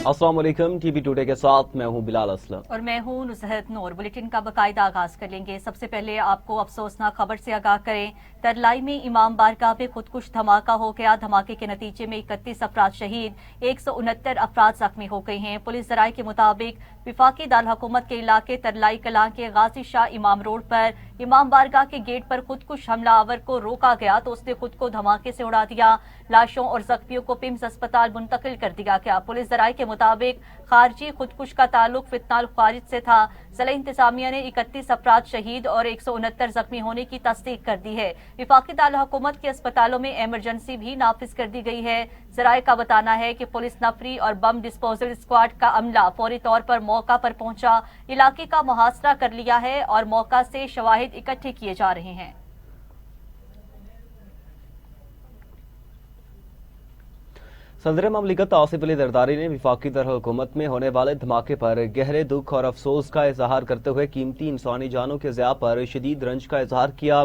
अस्सलाम वालेकुम, TV today के साथ मैं हूं बिलाल असलम और मैं हूं नुसरत नूर। बुलेटिन का बाकायदा आगाज कर लेंगे। सबसे पहले आपको अफसोसनाक खबर से आगाह करें। तरलाई में इमाम बारगाह पे खुदकुश धमाका हो गया। धमाके के नतीजे में 31 अफराद शहीद, 169 अफराद जख्मी हो गए हैं। पुलिस जराये के मुताबिक विफाकी दारकूमत के इलाके तरलाई कलां के गाजी शाह इमाम रोड पर इमाम बारगाह के गेट पर खुदकुश हमलावर को रोका गया तो उसने खुद को धमाके से उड़ा दिया। लाशों और जख्मियों को पिम्स अस्पताल मुंतकिल कर दिया गया। पुलिस जराये के मुताबिक खारजी खुदकुश का ताल्लुक फितनाल खारिज से था। जिला इंतजामिया ने 31 अफराद शहीद और 169 जख्मी होने की तस्दीक कर दी है। विफाकी दारकूमत के अस्पतालों में इमरजेंसी भी नाफिज कर दी गई है। जराये का बताना है कि पुलिस नफरी और बम डिस्पोजल स्क्वाड का अमला फौरी तौर पर मौका पर पहुंचा, इलाके का मुहासरा कर लिया है और मौका से शवाहिद इकट्ठे किए जा रहे हैं। सदर ममलिकत आसिफ अली जरदारी ने विफाकी दारकूमत में होने वाले धमाके पर गहरे दुख और अफसोस का इजहार करते हुए कीमती इंसानी जानों के ज़िया पर शदीद रंज का इजहार किया।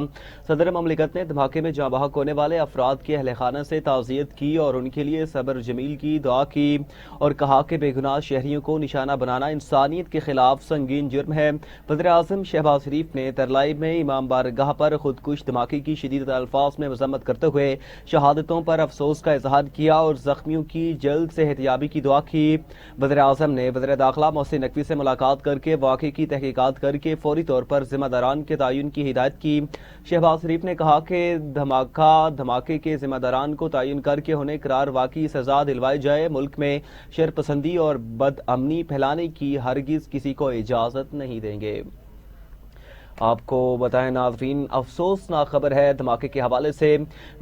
सदर ममलिकत ने धमाके में जाँ बहक होने वाले अफराद के अहल खाना से ताज़ियत की और उनके लिए सब्र जमील की दुआ की और कहा कि बेगुनाह शहरियों को निशाना बनाना इंसानियत के खिलाफ संगीन जुर्म है। वज़ीर आज़म शहबाज शरीफ ने तरलाई में इमाम बारगाह पर खुदकुश धमाके की शदीद अल्फाज में मजम्मत करते हुए शहादतों पर अफसोस का इजहार किया और जख्मियों की जल्द सेहतियाबी की दुआ की। वज़ीर आज़म ने वज़ीर दाखिला मोहसिन नकवी से मुलाकात करके वाक़े की तहकीकात करके फौरी तौर पर जिम्मेदारान के तयन की हिदायत की। शहबाज शरीफ ने कहा कि धमाके के जिम्मेदारान को तयन करके उन्हें करार वाक़ई सजा दिलवाई जाए। मुल्क में शरपसंदी और बदअमनी फैलाने की हरगिज किसी को इजाज़त नहीं देंगे। आपको बताएं नाज़रीन, अफसोसनाक खबर है धमाके के हवाले से।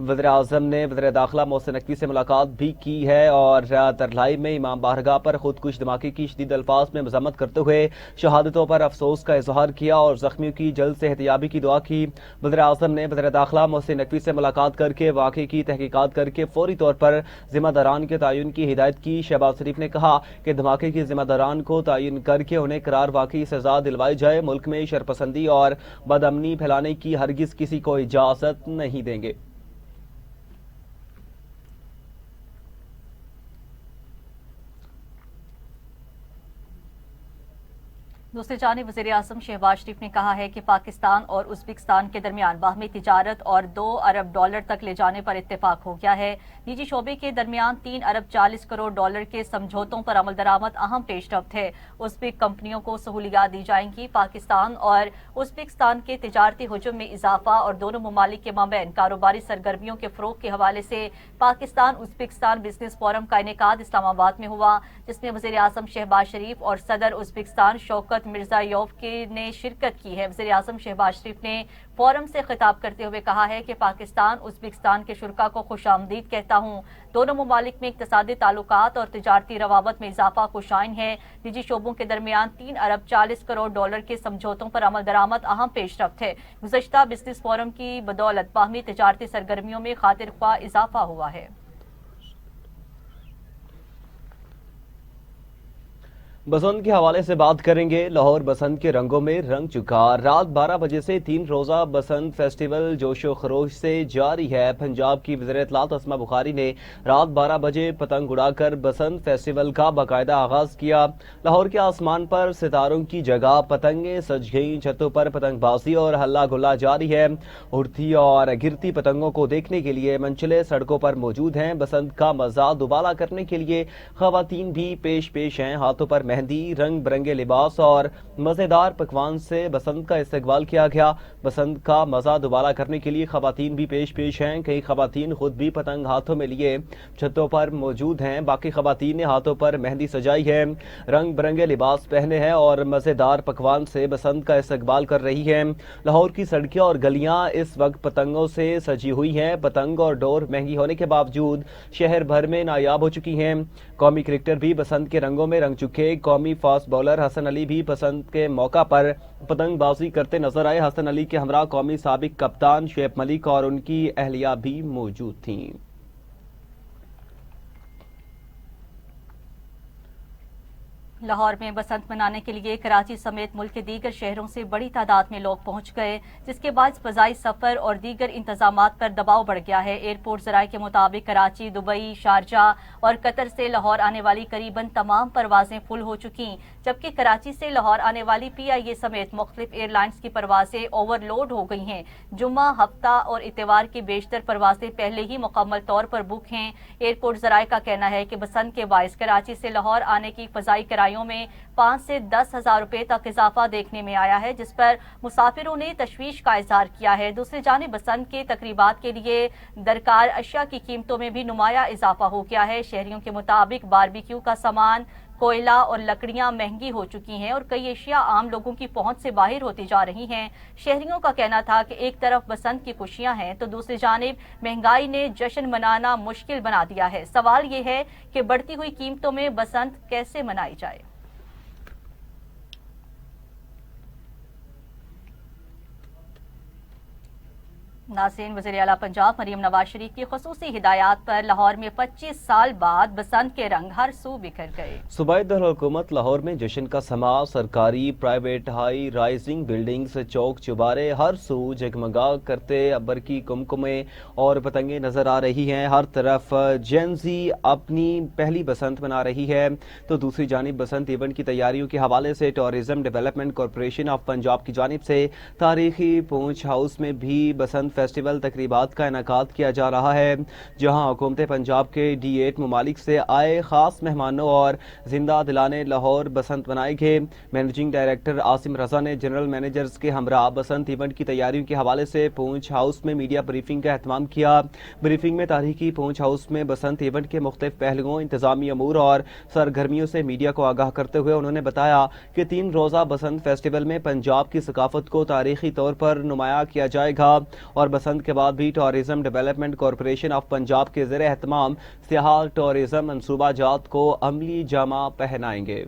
वज़ीर आज़म ने वज़ीर दाखिला मोहसिन नकवी से मुलाकात भी की है और तरलाई में इमाम बारगाह पर खुदकुश धमाके की शदीद अल्फाज में मजम्मत करते हुए शहादतों पर अफसोस का इजहार किया और जख्मियों की जल्द सेहतियाबी की दुआ की। वज़ीर आज़म ने वज़ीर दाखिला मोहसिन नकवी से मुलाकात करके वाक़े की तहकीकात करके फौरी तौर पर जिम्मेदारान के तयन की हिदायत की। शहबाज शरीफ ने कहा कि धमाके के जिम्मेदारान को तयन करके उन्हें करार वाक़ई सजा दिलवाई जाए। मुल्क में शरपसंदी और बदअमनी फैलाने की हरगिज किसी को इजाजत नहीं देंगे। दूसरी जानिब वज़ीर आज़म शहबाज शरीफ ने कहा है कि पाकिस्तान और उज़्बेकिस्तान के दरमियान बाहमी तिजारत और $2 अरब तक ले जाने पर इत्तेफाक हो गया है। निजी शोबे के दरमियान $3 अरब 40 करोड़ के समझौतों पर अमल दरामद अहम पेशरफ्त है। उज़्बेक कंपनियों को सहूलियात दी जाएंगी। पाकिस्तान और उज़्बेकिस्तान के तिजारती हुजूम में इजाफा और दोनों ममालिक के माबैन कारोबारी सरगर्मियों के फ़रोग़ के हवाले से पाकिस्तान उज़्बेकिस्तान बिजनेस फोरम का इनेकाद इस्लामाबाद में हुआ, जिसमें वज़ीर आज़म शहबाज शरीफ और सदर उज़्बेकिस्तान शौकत मिर्ज़ायोव ने शिरकत की है। वज़ीर आज़म शहबाज शरीफ ने फोरम से खिताब करते हुए कहा है कि पाकिस्तान उज़्बेकिस्तान के शुरका को खुशामदीद कहता हूँ। दोनों ममालिक में इक़्तिसादी ताल्लुकात और तिजारती रवाबत में इजाफा खुशाइन है। निजी शोबों के दरमियान $3 अरब 40 करोड़ के समझौतों पर अमल दरामद अहम पेशरफ्त है। गुज़श्ता बिजनेस फोरम की बदौलत बाहमी तिजारती सरगर्मियों में खातिर ख्वाह इजाफा हुआ है। बसंत के हवाले से बात करेंगे। लाहौर बसंत के रंगों में रंग चुका। रात 12 बजे से 3 रोज़ा बसंत फेस्टिवल जोशो खरोश से जारी है। पंजाब की वज़ीर इत्तलात अस्मा बुखारी ने रात 12 बजे पतंग उड़ाकर बसंत फेस्टिवल का बाकायदा आगाज किया। लाहौर के आसमान पर सितारों की जगह पतंगें सज गईं। छतों पर पतंगबाजी और हल्ला गुल्ला जारी है। उड़ती और गिरती पतंगों को देखने के लिए मंचले सड़कों पर मौजूद हैं। बसंत का मजा दुबाला करने के लिए खवातीन भी पेश हैं। हाथों पर मेहंदी, रंग बिरंगे लिबास और मजेदार पकवान से बसंत का इस्तकबाल किया गया। बसंत का मजा दुबारा करने के लिए खवातीन भी पेश हैं। कई खवातीन खुद भी पतंग हाथों में लिए छतों पर मौजूद हैं। बाकी खवातीन ने हाथों पर मेहंदी सजाई है, रंग बिरंगे लिबास पहने हैं और मजेदार पकवान से बसंत का इस्तकबाल कर रही है। लाहौर की सड़कें और गलियां इस वक्त पतंगों से सजी हुई हैं। पतंग और डोर महंगी होने के बावजूद शहर भर में नायाब हो चुकी हैं। कौमी क्रिकेटर भी बसंत के रंगों में रंग चुके। कौमी फास्ट बॉलर हसन अली भी बसंत के मौका पर पतंगबाजी करते नजर आए। हसन अली के हमरा कौमी साबिक कप्तान शुएब मलिक और उनकी अहलिया भी मौजूद थीं। लाहौर में बसंत मनाने के लिए कराची समेत मुल्क के दीगर शहरों से बड़ी तादाद में लोग पहुंच गए, जिसके बाद फजाई सफर और दीगर इंतजामात पर दबाव बढ़ गया है। एयरपोर्ट जराये के मुताबिक कराची, दुबई, शारजाह और कतर से लाहौर आने वाली करीबन तमाम परवाजें फुल हो चुकी, जबकि कराची से लाहौर आने वाली PIA समेत मुख्तलिफ एयरलाइंस की परवाजें ओवरलोड हो गई हैं। जुम्मा, हफ्ता और इतवार की बेशतर परवाजें पहले ही मुकम्मल तौर पर बुक हैं। एयरपोर्ट जराये का कहना है कि बसंत के बायस कराची से लाहौर आने की फजाई किरायों में 5 से 10 हज़ार रुपए तक इजाफा देखने में आया है, जिस पर मुसाफिरों ने तशवीश का इजहार किया है। दूसरी जानिब बसंत के तकरीबात के लिए दरकार अशिया की कीमतों में भी नुमाया इजाफा हो गया है। शहरियों के मुताबिक बारबेक्यू का सामान, कोयला और लकड़ियां महंगी हो चुकी हैं और कई अशिया आम लोगों की पहुंच से बाहर होती जा रही हैं। शहरियों का कहना था कि एक तरफ बसंत की खुशियां हैं तो दूसरी जानिब महंगाई ने जश्न मनाना मुश्किल बना दिया है। सवाल ये है कि बढ़ती हुई कीमतों में बसंत कैसे मनाई जाए। नाज़रीन, वज़ीर आला पंजाब मरीम नवाज शरीफ की खुसूसी हिदायत पर लाहौर में 25 साल बाद बसंत के रंग हर सू बिखर गए। सूबाई दारुल-हुकूमत लाहौर में जश्न का समा, सरकारी, प्राइवेट, हाई राइजिंग बिल्डिंग्स, चौक चुबारे हर सू जगमगा करते बरकी कुमकुमे और पतंगे नजर आ रही हैं। हर तरफ जेंजी अपनी पहली बसंत मना रही है तो दूसरी जानिब बसंत इवेंट की तैयारियों के हवाले से tourism development corporation of Punjab की जानिब से तारीखी पूंछ हाउस में भी बसंत फेस्टिवल तकरीबात का इनेकाद किया जा रहा है, जहां हुकूमत पंजाब के D8 ममालिक से आए खास मेहमानों और जिंदा दिलाने लाहौर बसंत मनाएंगे। मैनेजिंग डायरेक्टर आसिम रजा ने जनरल मैनेजर्स के हमरा बसंत इवेंट की तैयारियों के हवाले से पूंछ हाउस में मीडिया ब्रीफिंग का एहतमाम किया। ब्रीफिंग में तारीखी पूंछ हाउस में बसंत इवेंट के मुख्तलिफ पहलुओं, इंतजामी अमूर और सरगर्मियों से मीडिया को आगाह करते हुए उन्होंने बताया कि 3 रोजा बसंत फेस्टिवल में पंजाब की सकाफत को तारीखी तौर पर नुमाया किया जाएगा और बसंत के बाद भी tourism development corporation of Punjab के ज़ेरे एहतमाम सियाह टूरिज्म मंसूबा जात को अमली जामा पहनाएंगे।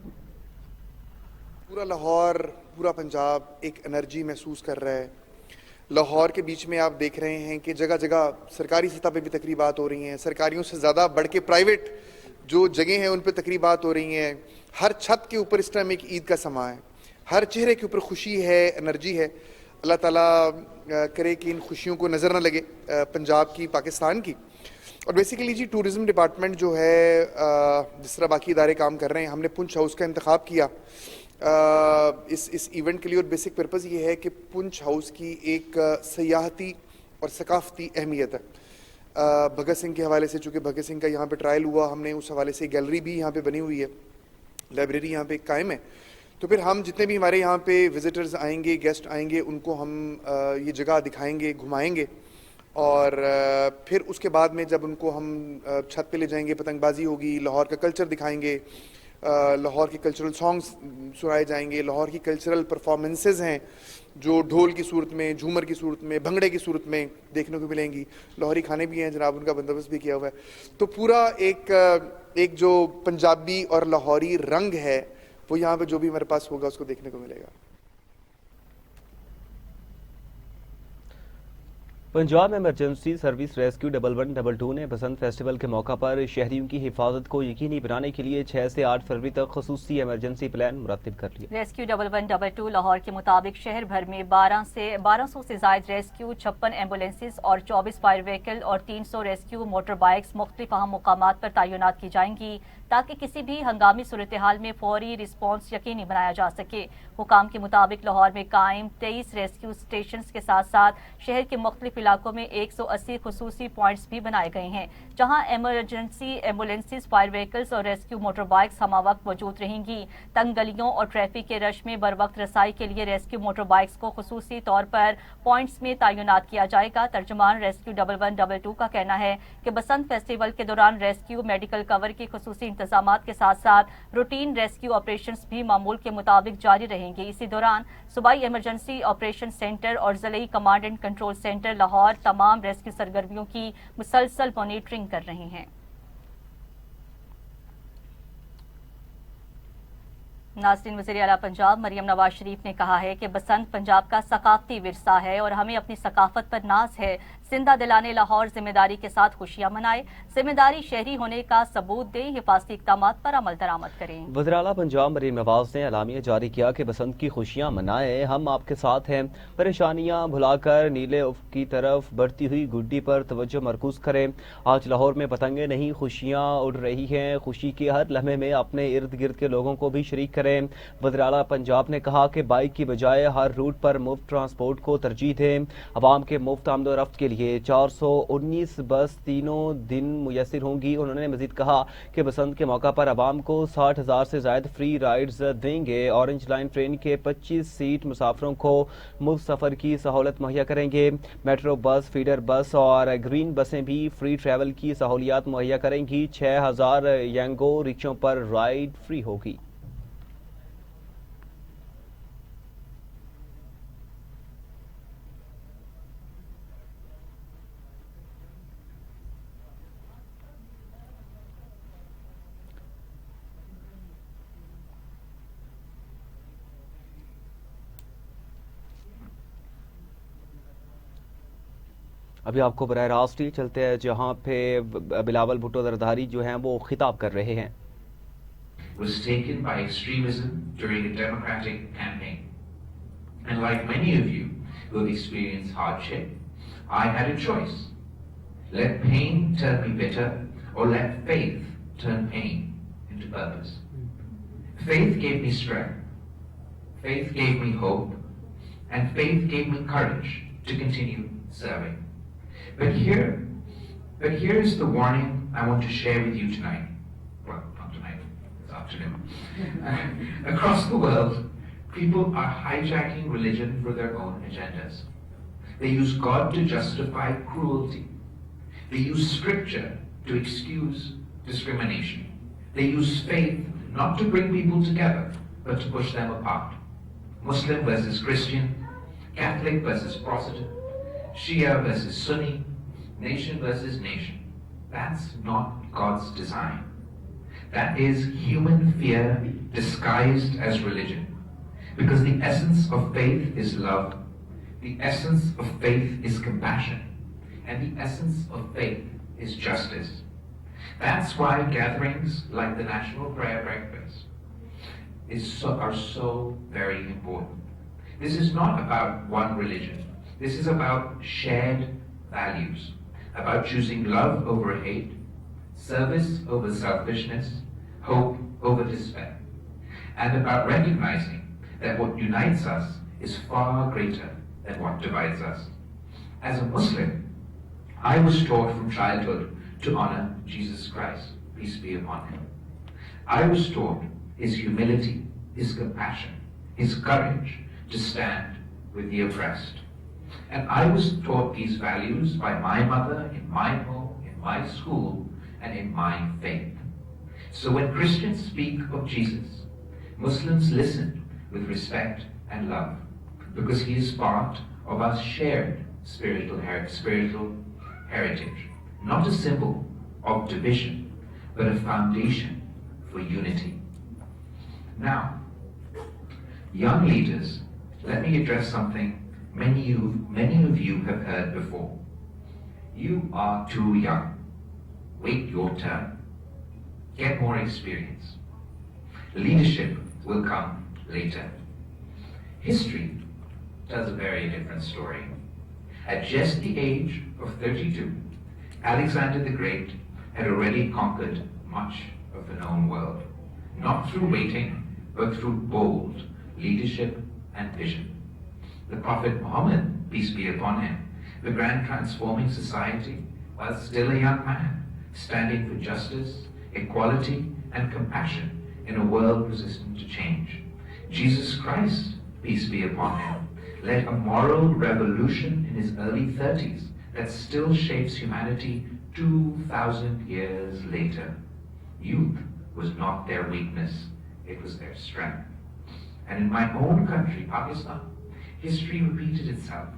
पूरा लाहौर, पूरा पंजाब एक एनर्जी महसूस कर रहा है। लाहौर के बीच में आप देख रहे हैं कि जगह जगह सरकारी सतह पे भी तकरीबात हो रही हैं, सरकारियों से ज़्यादा बढ़ के प्राइवेट जो जगह हैं उन पर तकरीबात हो रही हैं। हर छत के ऊपर इस टाइम एक ईद का समा है, हर चेहरे के ऊपर खुशी है, एनर्जी है। अल्लाह ताला करे कि इन खुशियों को नज़र न लगे पंजाब की, पाकिस्तान की। और बेसिकली जी टूरिज़्म डिपार्टमेंट जो है जिस तरह बाकी इदारे काम कर रहे हैं, हमने पुंछ हाउस का इंतखाब किया इस इवेंट के लिए। और बेसिक पर्पज़ ये है कि पुंछ हाउस की एक सियाहती और सकाफती अहमियत है। भगत सिंह के हवाले से, चूँकि भगत सिंह का यहाँ पे ट्रायल हुआ, हमने उस हवाले से गैलरी भी यहाँ पे बनी हुई है, लाइब्रेरी यहाँ पे कायम है। तो फिर हम जितने भी हमारे यहाँ पे विजिटर्स आएंगे, गेस्ट आएंगे, उनको हम ये जगह दिखाएंगे, घुमाएंगे। और फिर उसके बाद में जब उनको हम छत पे ले जाएंगे, पतंगबाजी होगी, लाहौर का कल्चर दिखाएंगे, लाहौर के कल्चरल सॉन्ग्स सुनाए जाएंगे, लाहौर की कल्चरल परफॉर्मेंसेस हैं जो ढोल की सूरत में, झूमर की सूरत में, भंगड़े की सूरत में देखने को मिलेंगी। लाहौरी खाने भी हैं जनाब, उनका बंदोबस्त भी किया हुआ है। तो पूरा एक जो पंजाबी और लाहौरी रंग है वो यहाँ पे जो भी हमारे पास होगा उसको देखने को मिलेगा। पंजाब इमरजेंसी सर्विस रेस्क्यू 1112 ने बसंत फेस्टिवल के मौका पर शहरियों की हिफाजत को यकीनी बनाने के लिए 6 से 8 फरवरी तक खसूसी इमरजेंसी प्लान मुरत्तिब कर लिया। रेस्क्यू 1112 लाहौर के मुताबिक शहर भर में 1200 से जायद रेस्क्यू, 56 एम्बुलेंसेज और 24 फायर व्हीकल और 300 रेस्क्यू मोटर बाइक्स मुख्तलिफ अहम मुकामात पर तैनात की जाएंगी ताकि किसी भी हंगामी सूरत हाल में फौरी रिस्पॉन्स यकीनी बनाया जा सके। हुकाम के मुताबिक लाहौर में कायम 23 रेस्क्यू स्टेशन के साथ साथ शहर के मुख्तलिफ इलाकों में 180 खुसूसी पॉइंट्स भी बनाए गए हैं, जहां इमरजेंसी एम्बुलेंसेज, फायर व्हीकल्स और रेस्क्यू मोटर बाइक्स हमा वक्त मौजूद रहेंगी। तंग गलियों और ट्रैफिक के रश में बर वक्त रसाई के लिए रेस्क्यू मोटर बाइक्स को खुसूसी तौर पर पॉइंट्स में तैनात किया जाएगा। तर्जुमान रेस्क्यू 1112 का कहना है कि बसंत फेस्टिवल के दौरान रेस्क्यू, मेडिकल कवर की खुसूसी इंतजामात के साथ साथ रूटीन रेस्क्यू ऑपरेशंस भी मामूल के मुताबिक जारी रहेंगे। इसी दौरान सूबाई इमरजेंसी ऑपरेशन सेंटर और ज़िले command and control centre Lahore तमाम रेस्क्यू सरगर्मियों की मुसलसल मॉनिटरिंग कर रहे हैं। नाज़रीन, वज़ीर आला पंजाब मरीम नवाज शरीफ ने कहा है कि बसंत पंजाब का सकाफती विरसा है और हमें अपनी सकाफत पर नाज है। जिंदा दिलाने लाहौर जिम्मेदारी के साथ खुशियां मनाए, जिम्मेदारी शहरी होने का सबूत दें, हिफाजती इक़दामात पर अमल दरामद करें। वज़ीर आला पंजाब मरीम नवाज ने एलामिया जारी किया कि बसंत की खुशियां मनाएं, हम आपके साथ हैं। परेशानियां भुलाकर नीले उफ़्क़ की तरफ बढ़ती हुई गुड्डी पर तवज्जो मरकूज करें। आज लाहौर में पतंगें नहीं, खुशियां उड़ रही हैं। खुशी के हर लम्हे में अपने इर्द गिर्द के लोगों को भी शरीक करें। वज़ीर आला पंजाब ने कहा कि बाइक की बजाय हर रूट पर मुफ्त ट्रांसपोर्ट को तरजीह दें। अवाम के मुफ्त आमदोरफ्त के लिए 419 बस तीनों दिन मुयस्सर होंगी। उन्होंने मजीद कहा कि बसंत के मौका पर अवाम को 60,000 से ज्यादा फ्री राइड्स देंगे। ऑरेंज लाइन ट्रेन के 25 सीट मुसाफिरों को मुफ्त सफर की सहूलत मुहैया करेंगे। मेट्रो बस, फीडर बस और ग्रीन बसें भी फ्री ट्रैवल की सहूलियात मुहैया करेंगी। 6,000 यंगो रिक्शों पर राइड फ्री होगी। अभी आपको बराह रास्त ही चलते हैं जहां पे बिलावल भुट्टो जरदारी जो हैं वो खिताब कर रहे हैं। Was taken by extremism during a democratic campaign. And like many of you who have experienced hardship, I had a choice. Let pain turn me bitter, or let faith turn pain into purpose. Faith gave me strength. Faith gave me hope. And faith gave me courage to continue serving. But here is the warning I want to share with you tonight. Well, not tonight, this afternoon. Across the world, people are hijacking religion for their own agendas. They use God to justify cruelty. They use scripture to excuse discrimination. They use faith not to bring people together, but to push them apart. Muslim versus Christian, Catholic versus Protestant, Shia versus Sunni, nation versus nation. That's not God's design. That is human fear disguised as religion. Because the essence of faith is love. The essence of faith is compassion. And the essence of faith is justice. That's why gatherings like the National Prayer Breakfast are so very important. This is not about one religion. This is about shared values, about choosing love over hate, service over selfishness, hope over despair, and about recognizing that what unites us is far greater than what divides us. As a Muslim, I was taught from childhood to honor Jesus Christ, peace be upon him. I was taught his humility, his compassion, his courage to stand with the oppressed. And I was taught these values by my mother, in my home, in my school, and in my faith. So when Christians speak of Jesus, Muslims listen with respect and love, because he is part of our shared spiritual heritage, not a symbol of division, but a foundation for unity. Now, young leaders, let me address something many of you have heard before. You are too young. Wait your turn. Get more experience. Leadership will come later. History tells a very different story. At just the age of 32, Alexander the Great had already conquered much of the known world, not through waiting, but through bold leadership and vision. The Prophet Muhammad, peace be upon him, began transforming society while still a young man, standing for justice, equality, and compassion in a world resistant to change. Jesus Christ, peace be upon him, led a moral revolution in his early 30s that still shapes humanity 2,000 years later. Youth was not their weakness, it was their strength. And in my own country, Pakistan, history repeated itself.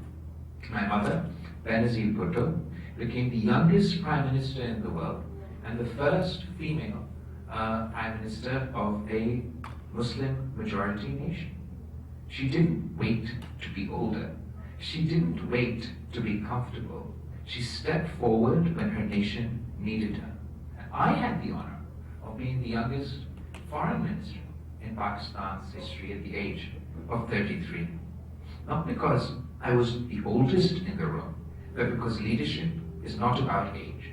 My mother, Benazir Bhutto, became the youngest prime minister in the world and the first female prime minister of a Muslim majority nation. She didn't wait to be older. She didn't wait to be comfortable. She stepped forward when her nation needed her. And I had the honor of being the youngest foreign minister in Pakistan's history at the age of 33. Not because I was the oldest in the room, but because leadership is not about age.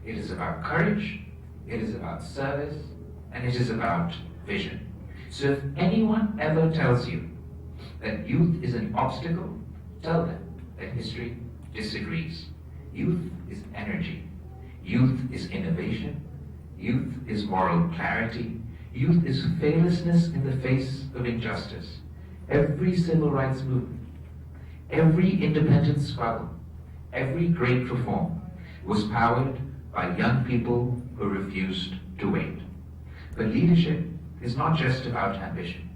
It is about courage, it is about service, and it is about vision. So if anyone ever tells you that youth is an obstacle, tell them that history disagrees. Youth is energy. Youth is innovation. Youth is moral clarity. Youth is fearlessness in the face of injustice. Every civil rights movement, every independence struggle, every great reform was powered by young people who refused to wait. But leadership is not just about ambition.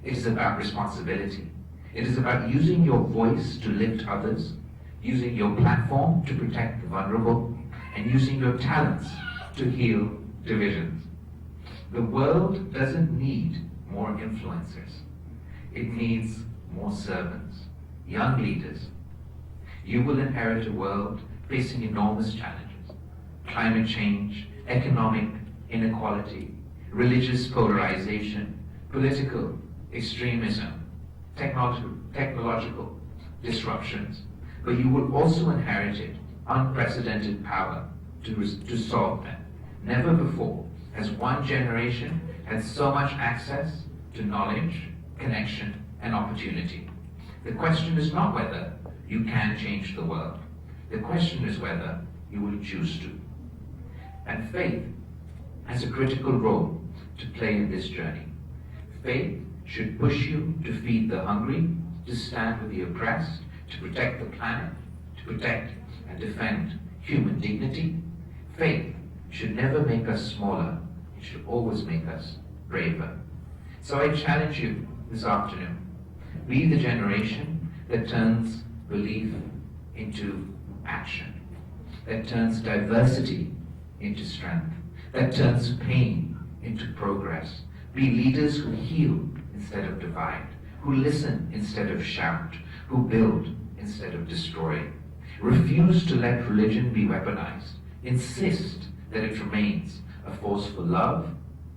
It is about responsibility. It is about using your voice to lift others, using your platform to protect the vulnerable, and using your talents to heal divisions. The world doesn't need more influencers. It needs more servants, young leaders. You will inherit a world facing enormous challenges: climate change, economic inequality, religious polarization, political extremism, technological disruptions. But you will also inherit unprecedented power to solve them. Never before has one generation had so much access to knowledge, connection, and opportunity. The question is not whether you can change the world. The question is whether you will choose to. And faith has a critical role to play in this journey. Faith should push you to feed the hungry, to stand with the oppressed, to protect the planet, to protect and defend human dignity. Faith should never make us smaller. It should always make us braver. So I challenge you this afternoon. Be the generation that turns belief into action, that turns diversity into strength, that turns pain into progress. Be leaders who heal instead of divide, who listen instead of shout, who build instead of destroy. Refuse to let religion be weaponized. Insist that it remains a force for love,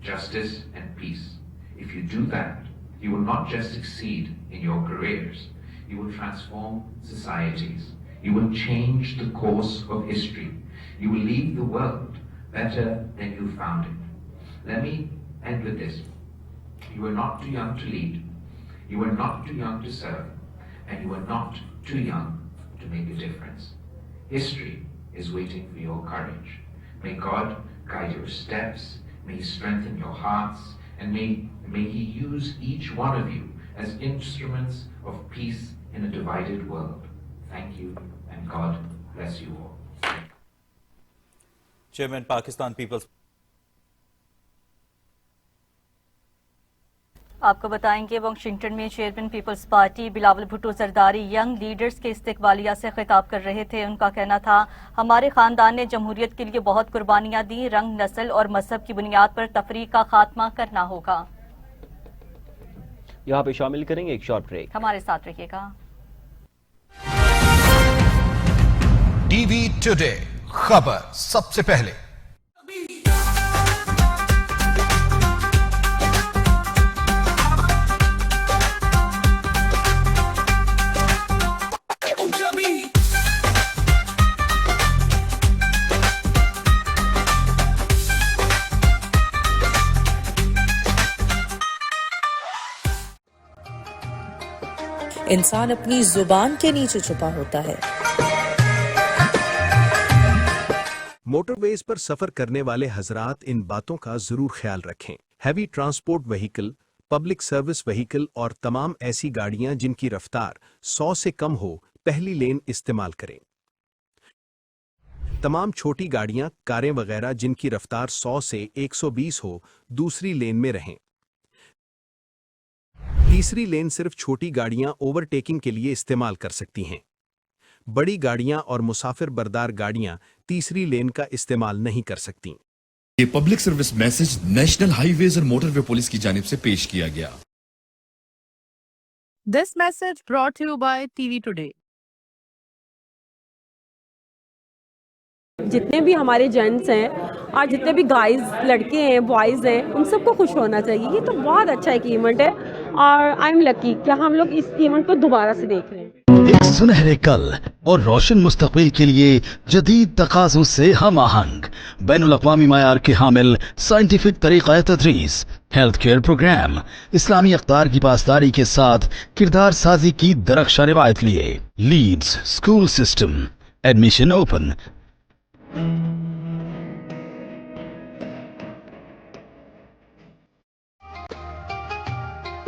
justice, and peace. If you do that, you will not just succeed in your careers, you will transform societies. You will change the course of history. You will leave the world better than you found it. Let me end with this. You are not too young to lead. You are not too young to serve. And you are not too young to make a difference. History is waiting for your courage. May God guide your steps. May He strengthen your hearts. And may He use each one of you as instruments of peace in a divided world. Thank you, and God bless you all. Chairman, Pakistan People's आपको बताएंगे Washington में chairman Peoples Party Bilawal Bhutto Zardari young leaders के इस्तकबालिया से खिताब कर रहे थे। उनका कहना था, हमारे खानदान ने जमहूरियत के लिए बहुत कुर्बानियां दी। रंग, नस्ल और मजहब की बुनियाद पर तफरीक का खात्मा करना होगा। यहाँ पे शामिल करेंगे एक शॉर्ट ब्रेक। हमारे साथ रहिएगा। टीवी टुडे, खबर सबसे पहले। इंसान अपनी जुबान के नीचे छुपा होता है। मोटरवेज पर सफर करने वाले हजरात इन बातों का जरूर ख्याल रखें। Heavy transport vehicle, public service vehicle और तमाम ऐसी गाड़ियां जिनकी रफ्तार 100 से कम हो, पहली लेन इस्तेमाल करें। तमाम छोटी गाड़ियां, कारें वगैरह जिनकी रफ्तार 100 से 120 हो, दूसरी लेन में रहें। तीसरी लेन सिर्फ छोटी गाड़ियां ओवरटेकिंग के लिए इस्तेमाल कर सकती हैं। बड़ी गाड़ियां और मुसाफिर बरदार गाड़ियां तीसरी लेन का इस्तेमाल नहीं कर सकती। ये public service message national highways और मोटरवे पुलिस की जानिब से पेश किया गया। This message brought you by TV today. जितने भी हमारे जेंट्स हैं और जितने भी गाइस लड़के हैं बॉयज़ हैं उन सबको खुश होना चाहिए. ये तो बहुत अच्छा एक इवेंट है और आई एम लकी कि हम लोग इस इवेंट को दोबारा से देख रहे हैं. एक सुनहरे कल और रोशन मुस्तकबिल के लिए जदीद तकाज़ों से हम आहंग बैनुल-अक़वामी मयार के हामिल साइंटिफिक तरीक़ा तदरीस, हेल्थ केयर प्रोग्राम, इस्लामी अक़दार की पासदारी के साथ किरदार साजी की दरख्शां रिवायत लिए. Leeds school system, admission open.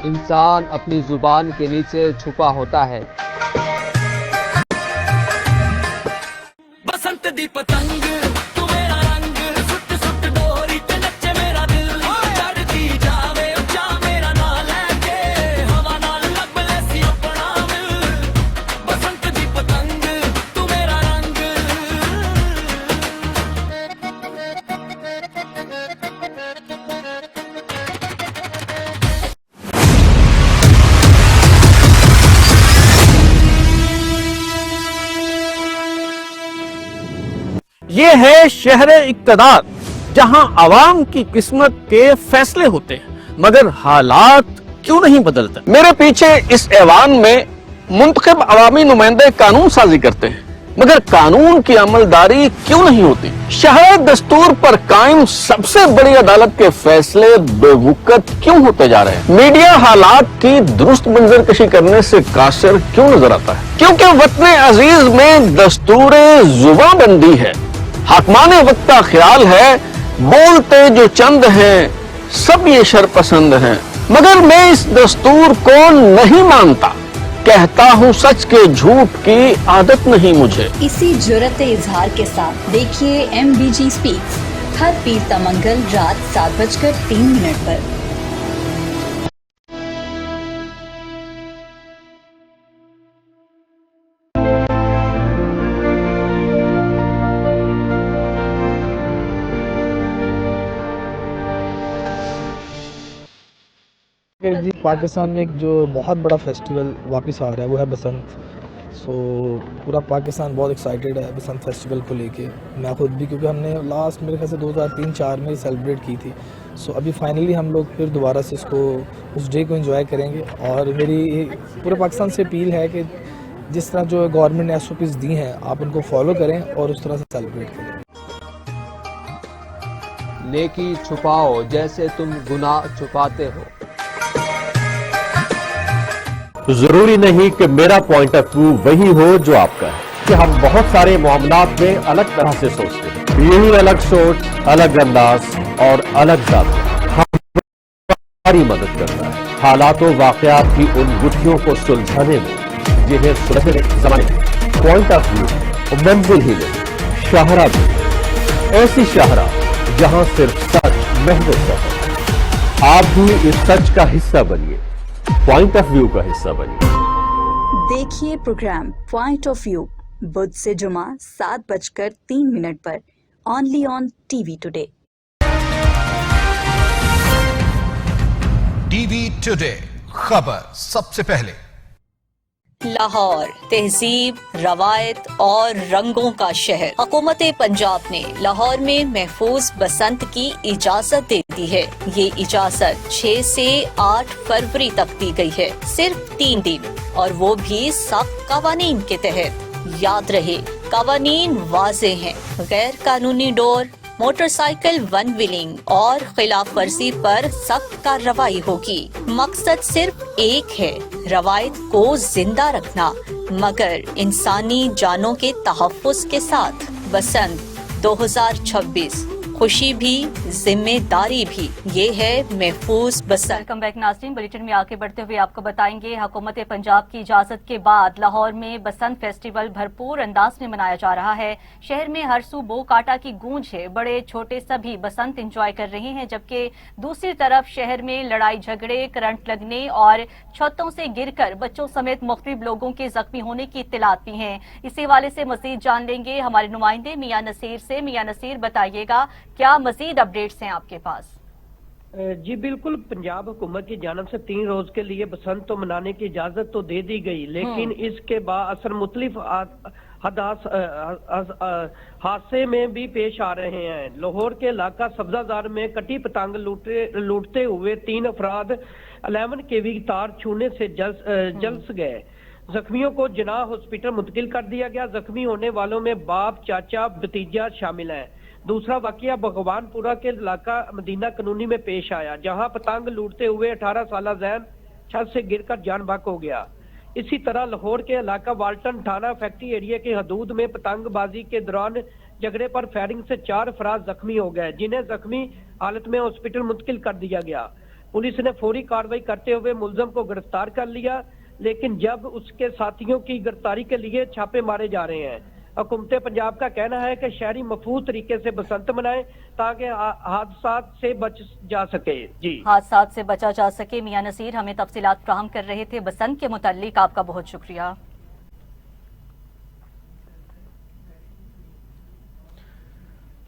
इंसान अपनी जुबान के नीचे छुपा होता है. बसंत दी पतंग तू मेरा रंग सुट सुट डोरी ते नचे मेरा दिल चढ़दी जावे उच्चा मेरा ना लेके हवा नाल लब लेसी अपना मिल. बसंत दी पतंग तू मेरा रंग. ये है शहर इक़्तिदार, जहां आवाम की किस्मत के फैसले होते हैं मगर हालात क्यों नहीं बदलते. मेरे पीछे इस ऐवान में मुंतखब अवामी नुमाइंदे कानून साजी करते हैं मगर कानून की अमलदारी क्यों नहीं होती. शहर दस्तूर पर कायम सबसे बड़ी अदालत के फैसले बेवकूफ़ क्यों होते जा रहे हैं. मीडिया हालात की दुरुस्त मंजरकशी करने से कासिर क्यों नजर आता है. क्योंकि वतन अजीज में दस्तूर जुबान बंदी है. हाकमाने वक्त का ख्याल है बोलते जो चंद हैं सब ये शरपसंद हैं. मगर मैं इस दस्तूर को नहीं मानता. कहता हूँ सच के झूठ की आदत नहीं मुझे. इसी जुर्रत इजहार के साथ देखिए MBG स्पीक्स हर पीर तमंगल रात 7:03 पर. जी पाकिस्तान में एक जो बहुत बड़ा फेस्टिवल वापस आ रहा है वो है बसंत. सो पूरा पाकिस्तान बहुत एक्साइटेड है बसंत फेस्टिवल को लेके. मैं खुद भी, क्योंकि हमने लास्ट मेरे ख्याल से 2003-04 में सेलिब्रेट की थी. सो अभी फाइनली हम लोग फिर दोबारा से इसको उस डे को एंजॉय करेंगे. और मेरी पूरे पाकिस्तान से अपील है कि जिस तरह जो गवर्नमेंट ने SOPs दी हैं आप उनको फॉलो करें और उस तरह से सेलिब्रेट करें. नेकी छुपाओ जैसे तुम गुनाह छुपाते हो. जरूरी नहीं कि मेरा पॉइंट ऑफ व्यू वही हो जो आपका है, कि हम बहुत सारे मामलात में अलग तरह से सोचते हैं. यही अलग सोच, अलग अंदाज और अलग जात हमारी मदद करता है हालात व वाक़यात की उन गुत्थियों को सुलझाने में जिन्हें सुलझने ज़माने पॉइंट ऑफ व्यू मंजिल ही नहीं, शाहरा भी. ऐसी शाहरा जहां सिर्फ सच महज है. आप भी इस सच का हिस्सा बनिए, पॉइंट ऑफ व्यू का हिस्सा बनिए. देखिए प्रोग्राम पॉइंट ऑफ व्यू बुध से जुमा 7:03 पर only on TV today. TV today खबर सबसे पहले. लाहौर तहजीब, रवायत और रंगों का शहर. हुकूमत पंजाब ने लाहौर में महफूज बसंत की इजाजत दे दी है. ये इजाजत 6 से 8 फरवरी तक दी गई है, सिर्फ 3 दिन, और वो भी सख्त कावानीन के तहत. याद रहे कावानीन वाज़े हैं. गैर कानूनी डोर, मोटरसाइकिल वन व्हीलिंग और खिलाफ वर्जी पर सख्त कार्रवाई होगी. मकसद सिर्फ एक है, रवायत को जिंदा रखना मगर इंसानी जानों के तहफ़्फ़ुज़ के साथ. बसंत 2026, खुशी भी जिम्मेदारी भी, ये है महफूज बसंत. वेलकम बैक नाज़रीन. बुलेटिन में आगे बढ़ते हुए आपको बताएंगे हुकूमत पंजाब की इजाजत के बाद लाहौर में बसंत फेस्टिवल भरपूर अंदाज में मनाया जा रहा है. शहर में हर सू बो काटा की गूंज है. बड़े छोटे सभी बसंत एंजॉय कर रहे हैं, जबकि दूसरी तरफ शहर में लड़ाई झगड़े, करंट लगने और छतों से गिरकर बच्चों समेत मुख्तलिफ लोगों के जख्मी होने की इत्तलात भी हैं. इसी हवाले से मजीद जान लेंगे हमारे नुमाइंदे मियां नसीर से. मियां नसीर, बताइएगा क्या मजीद अपडेट्स हैं आपके पास? जी बिल्कुल, पंजाब हुकूमत की जानब से 3 रोज के लिए बसंत तो मनाने की इजाजत तो दे दी गई, लेकिन इसके बाद असर मुख्तलिफ हादसे में भी पेश आ रहे हैं। लाहौर के इलाका सब्जाजार में कटी पतंग लूटते हुए 3 अफराद 11 kV तार छूने से झुलस गए। जख्मियों को जिन्ना हॉस्पिटल मुंतकिल कर दिया गया। जख्मी होने वालों में बाप, चाचा, भतीजा शामिल हैं। दूसरा वाकया भगवानपुरा के इलाका मदीना कनूनी में पेश आया, जहां पतंग लूटते हुए 18 साल जैन छत से गिरकर जान बहक हो गया। इसी तरह लाहौर के इलाका वाल्टन थाना फैक्ट्री एरिया की हदूद में पतंगबाजी के दौरान झगड़े पर फायरिंग से 4 अफराद जख्मी हो गए, जिन्हें जख्मी हालत में हॉस्पिटल मुंतकिल कर दिया गया। पुलिस ने फौरी कार्रवाई करते हुए मुलजम को गिरफ्तार कर लिया, लेकिन जब उसके साथियों की गिरफ्तारी के लिए छापे मारे जा रहे हैं। हुकूमत पंजाब का कहना है कि शहरी महफूज तरीके से बसंत मनाएं ताकि हादसा से बच जा सके। जी, हादसा से बचा जा सके। मियां नसीर हमें तफसीलात फ्राहम कर रहे थे बसंत के मुताल्लिक, आपका बहुत शुक्रिया।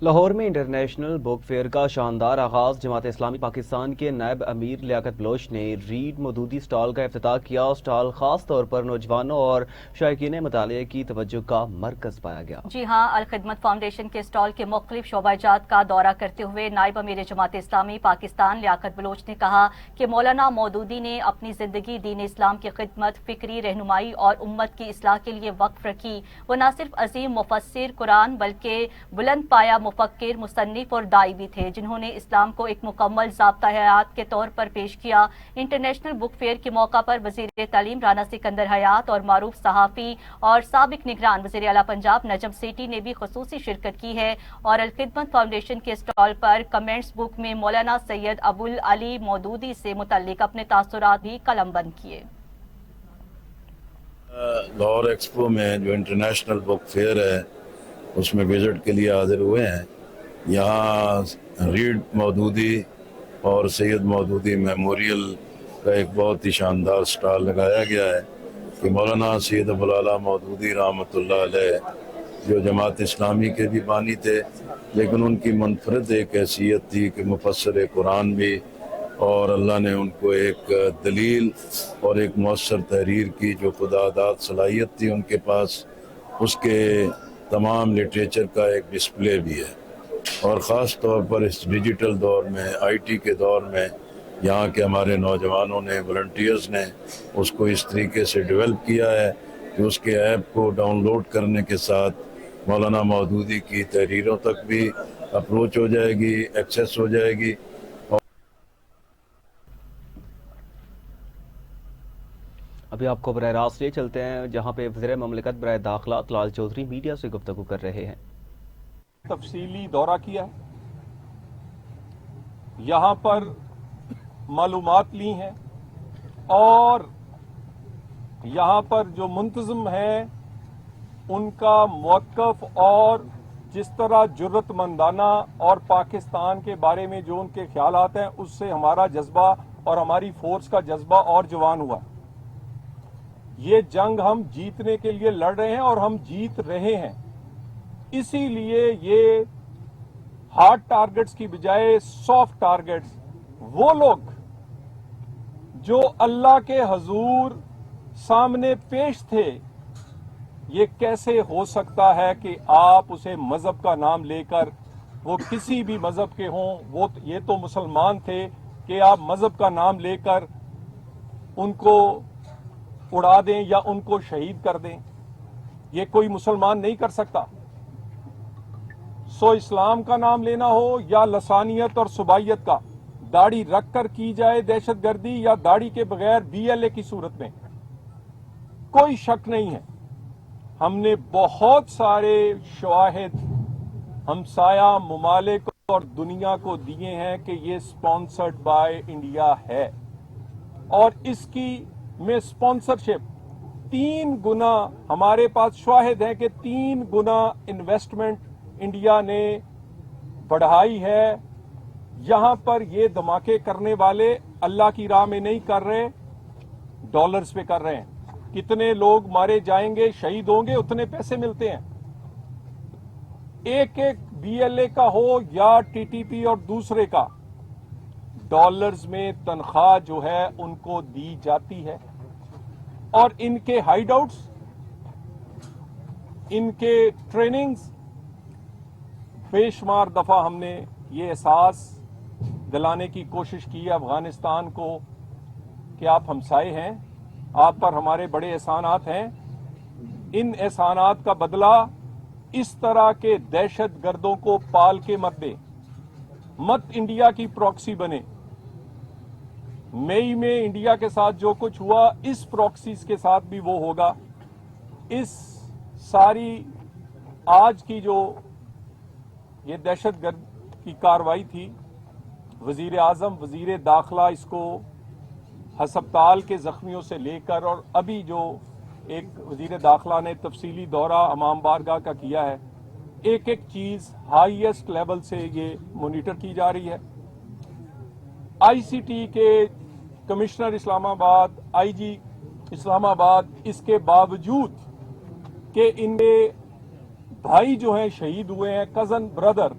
लाहौर में इंटरनेशनल बुक फेयर का शानदार आगाज जमात इस्लामी पाकिस्तान के नायब अमीर लियाकत बलोच ने रीड मौदूदी स्टॉल का इफ्तिताह किया। स्टॉल खास तौर पर नौजवानों और शायकीन मुतालिया की तवज्जो का मरकज पाया गया। जी हाँ, अल खिदमत फाउंडेशन के स्टॉल के मुख्तलिफ शोबाजात का दौरा करते हुए नायब अमीर जमात इस्लामी पाकिस्तान लियाकत बलोच ने कहा कि मौलाना मौदूदी ने अपनी जिंदगी दीन इस्लाम की खिदमत, फिक्री रहनुमाई और उम्मत की इस्लाह के लिए वक्फ रखी। वो न सिर्फ अजीम मुफस्सिर कुरान बल्कि बुलंद पाया मुफक्किर, मुसन्निफ और दाई भी थे, जिन्होंने इस्लाम को एक मुकम्मल ज़ाब्ता हयात के तौर पर पेश किया। इंटरनेशनल बुक फेयर के मौका पर वज़ीर तालीम राना सिकंदर हयात और मारूफ सहाफ़ी और साबिक निगरान वज़ीर आला पंजाब नजम सेठी ने भी खुसूसी शिरकत की है और अल खिदमत फाउंडेशन के स्टॉल पर कमेंट्स बुक में मौलाना सैयद अबुल अली मौदूदी से मुतल्लिक अपने तासुरात भी कलमबंद किए। लाहौर एक्सपो में जो इंटरनेशनल बुक फेयर है उसमें विजिट के लिए हाजिर हुए हैं। यहाँ रीड मौदूदी और सैयद मौदूदी मेमोरियल का एक बहुत ही शानदार स्टॉल लगाया गया है कि मौलाना सैयद अबुल आला मौदूदी रहमतुल्लाह अलैह जो जमात इस्लामी के भी बानी थे, लेकिन उनकी मुनफरद एक हैसियत थी कि मुफस्सिर कुरान भी, और अल्लाह ने उनको एक दलील और एक मौसर तहरीर की जो खुदादाद सलाहियत थी उनके पास, उसके तमाम लिटरेचर का एक डिस्प्ले भी है। और ख़ास तौर पर इस डिजिटल दौर में, आईटी के दौर में, यहाँ के हमारे नौजवानों ने, वॉलंटियर्स ने उसको इस तरीके से डेवलप किया है कि उसके ऐप को डाउनलोड करने के साथ मौलाना मौदूदी की तहरीरों तक भी अप्रोच हो जाएगी, एक्सेस हो जाएगी। अभी आपको बराह रास्त ले चलते हैं जहां पे वज़ीर ममलिकत बराह दाखिला तलाल चौधरी मीडिया से गुफ्तगू कर रहे हैं। तफसीली दौरा किया है, यहाँ पर मालूमात ली हैं और यहाँ पर जो मुंतज़िम हैं उनका मौक़िफ़ और जिस तरह जुर्रतमंदाना और पाकिस्तान के बारे में जो उनके ख्यालात हैं उससे हमारा जज्बा और हमारी फोर्स का जज्बा और जवान हुआ। ये जंग हम जीतने के लिए लड़ रहे हैं और हम जीत रहे हैं। इसीलिए ये हार्ड टारगेट्स की बजाय सॉफ्ट टारगेट्स, वो लोग जो अल्लाह के हजूर सामने पेश थे, ये कैसे हो सकता है कि आप उसे मजहब का नाम लेकर, वो किसी भी मजहब के हों, वो ये तो मुसलमान थे, कि आप मजहब का नाम लेकर उनको उड़ा दें या उनको शहीद कर दें। ये कोई मुसलमान नहीं कर सकता। सो इस्लाम का नाम लेना हो या लसानियत और सुबाइयत का, दाढ़ी रखकर की जाए दहशतगर्दी या दाढ़ी के बगैर BLA की सूरत में, कोई शक नहीं है। हमने बहुत सारे शवाहिद हमसाया मुमालिक और दुनिया को दिए हैं कि ये स्पॉन्सर्ड बाय इंडिया है और इसकी में स्पॉन्सरशिप 3 गुना, हमारे पास शवाहिद है कि 3 गुना इन्वेस्टमेंट इंडिया ने बढ़ाई है। यहां पर ये धमाके करने वाले अल्लाह की राह में नहीं कर रहे, डॉलर्स पे कर रहे हैं। कितने लोग मारे जाएंगे, शहीद होंगे, उतने पैसे मिलते हैं। एक एक BLA का हो या TTP और दूसरे का, डॉलर्स में तनख्वाह जो है उनको दी जाती है। और इनके हाइडआउट्स इनके ट्रेनिंग्स बेशुमार दफ़ा हमने ये एहसास दिलाने की कोशिश की है अफगानिस्तान को कि आप हमसाए हैं, आप पर हमारे बड़े एहसानात हैं। इन एहसानात का बदला इस तरह के दहशत गर्दों को पाल के मत दे, मत इंडिया की प्रॉक्सी बने। मई में इंडिया के साथ जो कुछ हुआ, इस प्रॉक्सीज के साथ भी वो होगा। इस सारी आज की जो ये दहशतगर्द की कार्रवाई थी, वजीर आजम, वजीर दाखिला इसको हस्पताल के जख्मियों से लेकर और अभी जो एक वजीर दाखिला ने तफसीली दौरा इमाम बारगाह का किया है, एक एक चीज हाईएस्ट लेवल से ये मॉनिटर की जा रही है। आईसीटी के कमिश्नर इस्लामाबाद, आईजी इस्लामाबाद, इसके बावजूद कि इनके भाई जो हैं शहीद हुए हैं, कजन ब्रदर,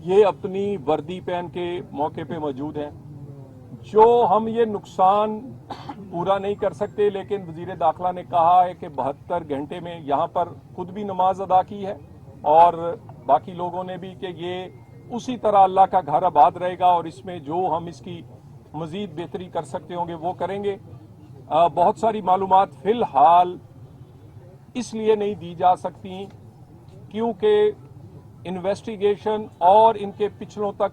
ये अपनी वर्दी पहन के मौके पे मौजूद हैं। जो हम ये नुकसान पूरा नहीं कर सकते, लेकिन वजीर दाखिला ने कहा है कि 72 घंटे में यहाँ पर खुद भी नमाज अदा की है और बाकी लोगों ने भी, कि ये उसी तरह अल्लाह का घर आबाद रहेगा और इसमें जो हम इसकी मजीद बेहतरी कर सकते होंगे वो करेंगे। बहुत सारी मालूमात फिलहाल इसलिए नहीं दी जा सकती क्योंकि इन्वेस्टिगेशन और इनके पिछलों तक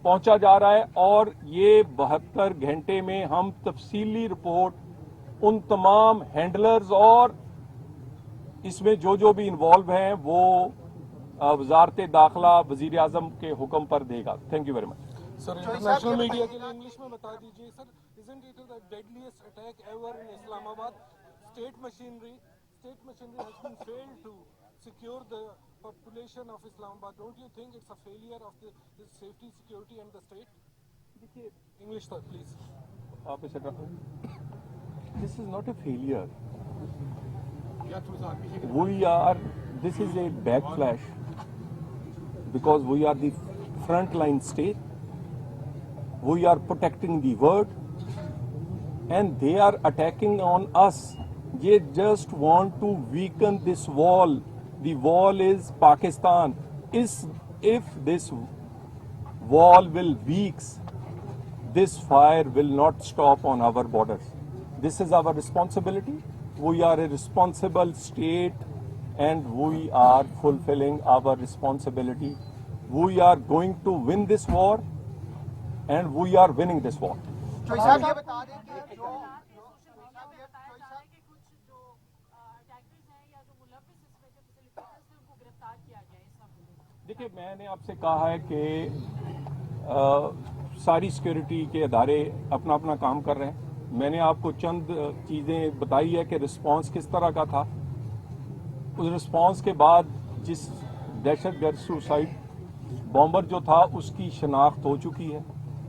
पहुंचा जा रहा है और ये 72 घंटे में हम तफसीली रिपोर्ट उन तमाम हैंडलर्स और इसमें जो भी इन्वॉल्व हैं वो वजारत दाखिला वजीर आजम के हुक्म पर देगा। Thank you very much. Sir, international media के लिए इंग्लिश में बता दीजिए sir, isn't it the deadliest attack ever in Islamabad? State machinery has been failed to secure the population of Islamabad. Don't you think it's a failure of the safety, security and the state? देखिए, English sir, please. आप इसे रखो। This is not a failure. This is a backflash because we are the frontline state. We are protecting the word and they are attacking on us. They just want to weaken this wall. The wall is Pakistan. If this wall will weak, this fire will not stop on our borders. This is our responsibility. We are a responsible state and we are fulfilling our responsibility. We are going to win this war and we are winning this war. देखिए, मैंने आपसे कहा है कि सारी security के अदारे अपना अपना काम कर रहे हैं। मैंने आपको चंद चीज़ें बताई है कि रिस्पांस किस तरह का था। उस रिस्पांस के बाद जिस दहशतगर्द सुसाइड बॉम्बर जो था उसकी शनाख्त हो चुकी है।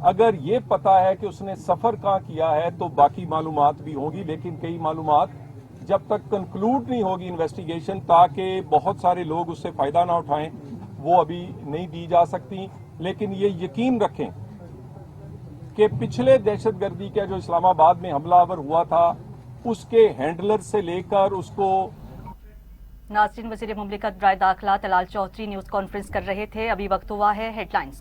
अगर ये पता है कि उसने सफ़र कहाँ किया है तो बाकी मालूमात भी होंगी, लेकिन कई मालूमात जब तक कंक्लूड नहीं होगी इन्वेस्टिगेशन, ताकि बहुत सारे लोग उससे फ़ायदा ना उठाएं, वो अभी नहीं दी जा सकती। लेकिन ये यकीन रखें कि पिछले दहशतगर्दी का जो इस्लामाबाद में हमलावर हुआ था उसके हैंडलर से लेकर उसको। नाज़रीन, वज़ीर मुमलिकत बराए दाखिला तलाल चौधरी न्यूज़ कॉन्फ्रेंस कर रहे थे। अभी वक्त हुआ है हेडलाइंस का।